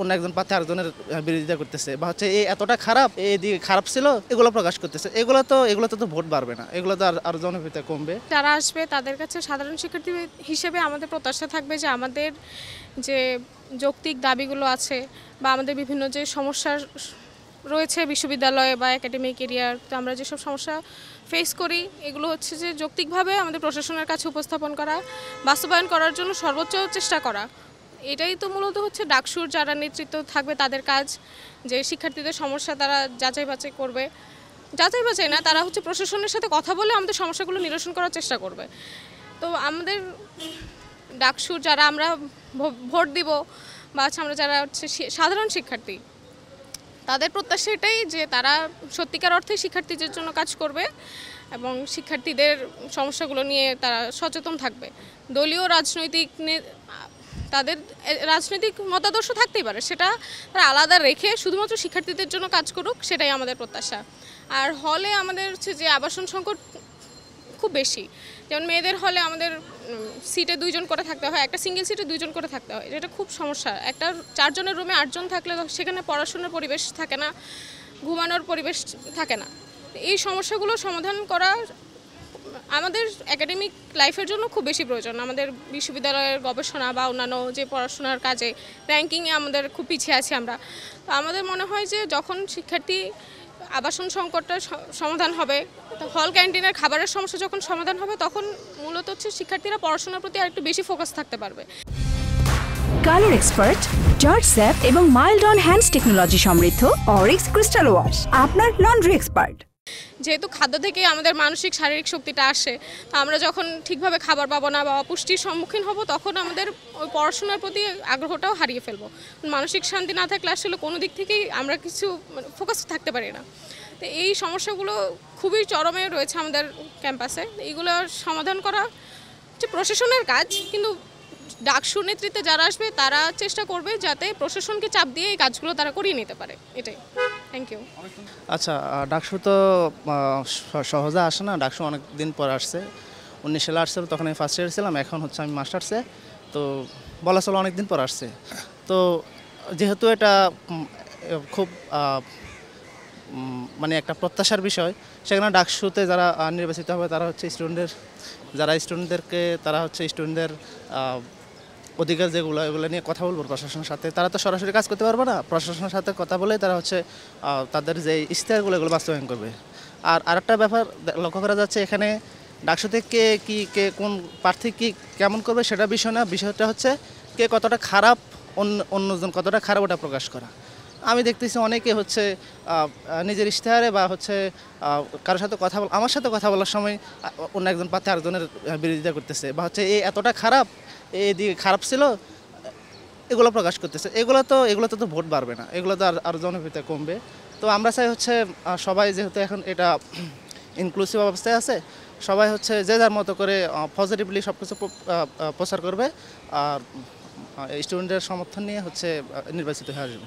অন্য একজন প্রার্থী আরেকজনের বিরোধিতা করতেছে বা হচ্ছে এই এতটা খারাপ, এই দিকে খারাপ ছিল, এগুলো প্রকাশ করতেছে। এগুলোতে তো ভোট বাড়বে না, এগুলো তো আর জনপ্রিয়তা কমবে। যারা আসবে তাদের কাছে সাধারণ শিক্ষার্থী হিসেবে আমাদের প্রত্যাশা থাকবে যে আমাদের যে যৌক্তিক দাবিগুলো আছে বা আমাদের বিভিন্ন যে সমস্যা রয়েছে বিশ্ববিদ্যালয়ে বা একাডেমিক এরিয়ার, তো আমরা যেসব সমস্যা ফেস করি এগুলো হচ্ছে যে যৌক্তিকভাবে আমাদের প্রশাসনের কাছে উপস্থাপন করা, বাস্তবায়ন করার জন্য সর্বোচ্চ চেষ্টা করা। এটাই তো মূলত হচ্ছে ডাকসুর যারা নেতৃত্ব থাকবে তাদের কাজ, যে শিক্ষার্থীদের সমস্যা তারা যাচাই বাছাই করবে, যাচাই বাছাই না, তারা হচ্ছে প্রশাসনের সাথে কথা বলে আমাদের সমস্যাগুলো নিরসন করার চেষ্টা করবে। তো আমাদের ডাকসুর যারা আমরা ভোট দিব বা আমরা যারা হচ্ছে সাধারণ শিক্ষার্থী, তাদের প্রত্যাশা এটাই যে তারা সত্যিকার অর্থে শিক্ষার্থীদের জন্য কাজ করবে এবং শিক্ষার্থীদের সমস্যাগুলো নিয়ে তারা সচেতন থাকবে। দলীয় রাজনৈতিক তাদের রাজনৈতিক মতাদর্শ থাকতেই পারে, সেটা তারা আলাদা রেখে শুধুমাত্র শিক্ষার্থীদের জন্য কাজ করুক, সেটাই আমাদের প্রত্যাশা। আর হলে আমাদের হচ্ছে যে আবাসন সংকট খুব বেশি, যেমন মেয়েদের হলে আমাদের সিটে 2 জন করে থাকতে হয়, একটা সিঙ্গেল সিটে 2 জন করে থাকতে হয়, এটা খুব সমস্যা। একটা 4 জনের রুমে 8 জন থাকলে সেখানে পড়াশোনার পরিবেশ থাকে না, ঘুমানোর পরিবেশ থাকে না। এই সমস্যাগুলো সমাধান করা আমাদের একাডেমিক লাইফের জন্য খুব বেশি প্রয়োজন। আমাদের বিশ্ববিদ্যালয়ের গবেষণা বা অন্যান্য যে পড়াশোনার কাজে র্যাঙ্কিংয়ে আমাদের খুব পিছিয়ে আছি আমরা। তো আমাদের মনে হয় যে যখন শিক্ষার্থী আবাসন সংকটটা সমাধান হবে, হল ক্যান্টিনের খাবারের সমস্যা যখন সমাধান হবে, তখন মূলত হচ্ছে শিক্ষার্থীরা পড়াশোনার প্রতি আরেকটু বেশি ফোকাস থাকতে পারবে। কালার এক্সপার্ট, জর্জ স্যাপ এবং মাইল্ড অন হ্যান্ডস টেকনোলজি সমৃদ্ধ অরিক্স ক্রিস্টাল ওয়াশ আপনার লন্ড্রি এক্সপার্ট। যেহেতু খাদ্য থেকে আমাদের মানসিক শারীরিক শক্তিটা আসে, তো আমরা যখন ঠিকভাবে খাবার পাবো না বা অপুষ্টির সম্মুখীন হব, তখন আমাদের ওই পড়াশোনার প্রতি আগ্রহটাও হারিয়ে ফেলবো। মানসিক শান্তি না থাকলে আসলে কোনো দিক থেকেই আমরা কিছু ফোকাস থাকতে পারি না। তো এই সমস্যাগুলো খুবই চরমে রয়েছে আমাদের ক্যাম্পাসে। এইগুলো সমাধান করা হচ্ছে প্রশাসনের কাজ, কিন্তু ডাকসুর নেতৃত্বে যারা আসবে তারা চেষ্টা করবে যাতে প্রশাসনকে চাপ দিয়ে এই কাজগুলো তারা করিয়ে নিতে পারে। এটাই। Thank you. আচ্ছা, ডাকসু তো সহজে আসে না, ডাকসু অনেক দিন পর আসছে। 19 সালে আসছিল, তখন আমি ফার্স্ট ইয়ার ছিলাম, এখন হচ্ছে আমি মাস্টার্সে। তো বলা চলো অনেক দিন পর আসছে। তো যেহেতু এটা খুব মানে একটা প্রত্যাশার বিষয়, সেখানে ডাকসুতে যারা নির্বাচিত হবে তারা হচ্ছে স্টুডেন্টদেরকে তারা হচ্ছে স্টুডেন্টদের অধিকার যেগুলো, এগুলো নিয়ে কথা বলবো প্রশাসনের সাথে। তারা তো সরাসরি কাজ করতে পারবে না, প্রশাসনের সাথে কথা বলে তারা হচ্ছে তাদের যে ইশতেহারগুলো এগুলো বাস্তবায়ন করবে। আর আরেকটা ব্যাপার লক্ষ্য করা যাচ্ছে, এখানে ডাকসুতে কে কোন প্রার্থী কী কেমন করবে সেটা বিষয় না, বিষয়টা হচ্ছে কে কতটা খারাপ, অন্যজন কতটা খারাপ ওটা প্রকাশ করা। আমি দেখতেছি অনেকে হচ্ছে নিজের ইশতেহারে বা হচ্ছে কারোর সাথে আমার সাথে কথা বলার সময় অন্য একজন প্রার্থী আরেকজনের বিরোধিতা করতেছে বা হচ্ছে এই এতটা খারাপ, এই দিকে খারাপ ছিল, এগুলো প্রকাশ করতেছে। এগুলোতে তো ভোট বাড়বে না, এগুলো তো আর জনপ্রিয়তা কমবে। তো আমরা চাই হচ্ছে সবাই, যেহেতু এখন এটা ইনক্লুসিভ অবস্থায় আছে, সবাই হচ্ছে যে যার মতো করে পজিটিভলি সব কিছু প্রচার করবে আর স্টুডেন্টের সমর্থন নিয়ে হচ্ছে নির্বাচিত হয়ে আসবে।